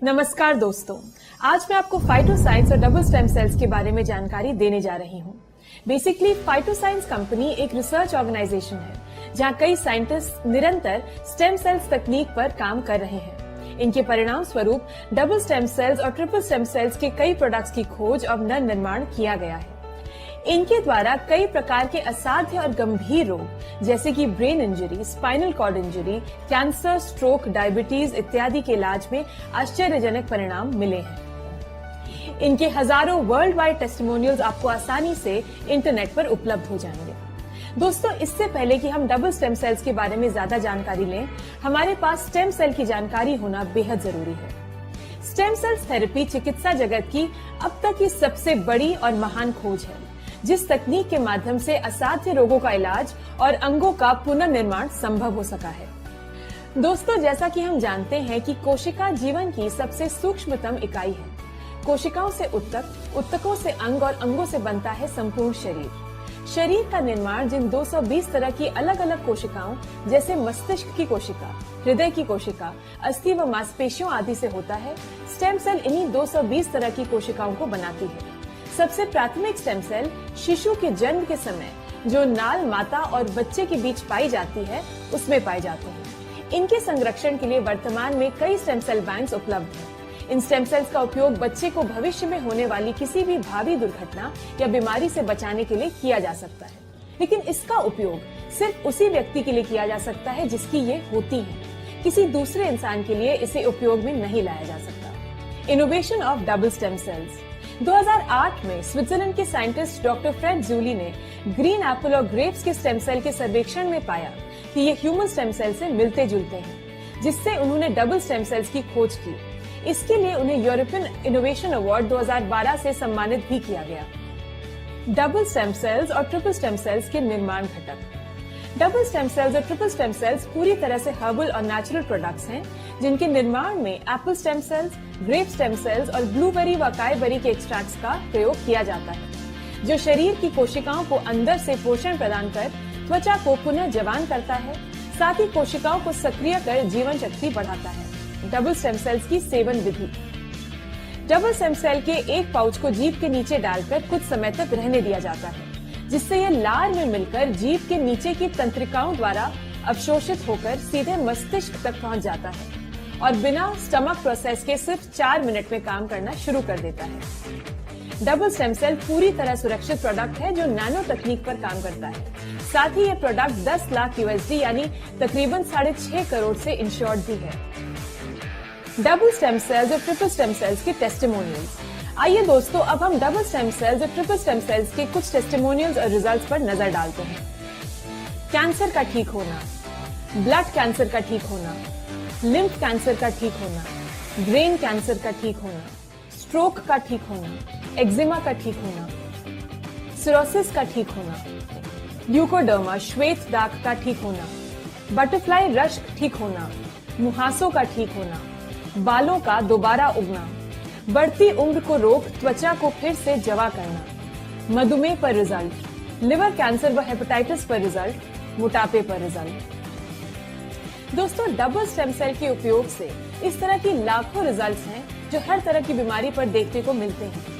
नमस्कार दोस्तों, आज मैं आपको फाइटोसाइंस और डबल स्टेम सेल्स के बारे में जानकारी देने जा रही हूँ। बेसिकली फाइटोसाइंस कंपनी एक रिसर्च ऑर्गेनाइजेशन है जहाँ कई साइंटिस्ट निरंतर स्टेम सेल्स तकनीक पर काम कर रहे हैं। इनके परिणाम स्वरूप डबल स्टेम सेल्स और ट्रिपल स्टेम सेल्स के कई प्रोडक्ट्स की खोज और निर्माण किया गया है। इनके द्वारा कई प्रकार के असाध्य और गंभीर रोग जैसे कि brain injury, spinal cord injury, cancer, stroke, diabetes इत्यादि के इलाज में आश्चर्यजनक परिणाम मिले हैं। इनके हजारों वर्ल्ड वाइड टेस्टिमोनियल्स आपको आसानी से इंटरनेट पर उपलब्ध हो जाएंगे। दोस्तों, इससे पहले कि हम डबल स्टेम सेल्स के बारे में ज्यादा जानकारी लें, हमारे पास स्टेम सेल की जानकारी होना बेहद जरूरी है। स्टेम सेल्स थेरेपी चिकित्सा जगत की अब तक की सबसे बड़ी और महान खोज है, जिस तकनीक के माध्यम से असाध्य रोगों का इलाज और अंगों का पुनर्निर्माण संभव हो सका है। दोस्तों, जैसा कि हम जानते हैं कि कोशिका जीवन की सबसे सूक्ष्मतम इकाई है। कोशिकाओं से उत्तक, उत्तकों से अंग और अंगों से बनता है संपूर्ण शरीर। शरीर का निर्माण जिन 220 तरह की अलग अलग कोशिकाओं जैसे मस्तिष्क की कोशिका, हृदय की कोशिका, अस्थि व मांसपेशियों आदि से होता है, स्टेम सेल इन्हीं 220 तरह की कोशिकाओं को बनाती है। सबसे प्राथमिक स्टेम सेल शिशु के जन्म के समय जो नाल माता और बच्चे के बीच पाई जाती है, उसमें पाए जाते हैं। इनके संरक्षण के लिए वर्तमान में कई स्टेम सेल बैंक्स उपलब्ध हैं। इन स्टेम सेल्स का उपयोग बच्चे को भविष्य में होने वाली किसी भी भावी दुर्घटना या बीमारी से बचाने के लिए किया जा सकता है, लेकिन इसका उपयोग सिर्फ उसी व्यक्ति के लिए किया जा सकता है जिसकी ये होती है। किसी दूसरे इंसान के लिए इसे उपयोग में नहीं लाया जा सकता। Innovation of double stem cells. 2008 में स्विट्जरलैंड के साइंटिस्ट डॉक्टर फ्रेड जूली ने ग्रीन एप्पल और ग्रेप्स के स्टेम सेल के सर्वेक्षण में पाया कि ये ह्यूमन स्टेम सेल से मिलते जुलते हैं, जिससे उन्होंने डबल स्टेम सेल्स की खोज की। इसके लिए उन्हें यूरोपियन इनोवेशन अवार्ड 2012 से सम्मानित भी किया गया। डबल स्टेम सेल्स और ट्रिपल स्टेम सेल्स के निर्माण घटक। डबल स्टेम सेल्स और ट्रिपल स्टेम सेल्स पूरी तरह से हर्बल और नेचुरल प्रोडक्ट्स हैं, जिनके निर्माण में apple stem cells, grape stem cells और ब्लूबेरी व अकाई के एक्सट्रैक्ट्स का प्रयोग किया जाता है, जो शरीर की कोशिकाओं को अंदर से पोषण प्रदान कर त्वचा को पुनः जवान करता है, साथ ही कोशिकाओं को सक्रिय कर जीवन शक्ति बढ़ाता है। डबल स्टेम सेल्स की सेवन विधि। डबल स्टेम सेल के एक पाउच को जीभ के नीचे डालकर कुछ समय तक रहने दिया जाता है, जिससे यह लार में मिलकर जीभ के नीचे की तंत्रिकाओं द्वारा अवशोषित होकर सीधे मस्तिष्क तक पहुंच जाता है और बिना स्टमक प्रोसेस के सिर्फ 4 मिनट में काम करना शुरू कर देता है। डबल स्टेम सेल पूरी तरह सुरक्षित प्रोडक्ट है जो नैनो तकनीक पर काम करता है। साथ ही यह प्रोडक्ट 10 लाख USD यानी तकरीबन 6.5 करोड़ से इंश्योर्ड भी है। डबल स्टेम सेल्स और ट्रिपल स्टेम सेल्स के टेस्टिमोनियल्स। आइए दोस्तों, अब हम डबल स्टेम सेल्स और ट्रिपल स्टेम सेल्स के कुछ टेस्टिमोनियल्स और रिजल्ट्स पर नजर डालते हैं। कैंसर का ठीक होना, ब्लड कैंसर का ठीक होना, लिम्फ कैंसर का ठीक होना, ब्रेन कैंसर का ठीक होना, स्ट्रोक का ठीक होना, एक्जिमा का ठीक होना, सिरोसिस का ठीक होना, ल्यूकोडर्मा श्वेत दाग का ठीक होना, बटरफ्लाई रश्क ठीक होना, मुहासों का ठीक होना, बालों का दोबारा उगना, बढ़ती उम्र को रोक त्वचा को फिर से जवा करना, मधुमेह पर रिजल्ट, लिवर कैंसर व हेपेटाइटिस पर रिजल्ट, मोटापे पर रिजल्ट। दोस्तों, डबल स्टेम सेल के उपयोग से इस तरह की लाखों रिजल्ट्स हैं जो हर तरह की बीमारी पर देखने को मिलते हैं।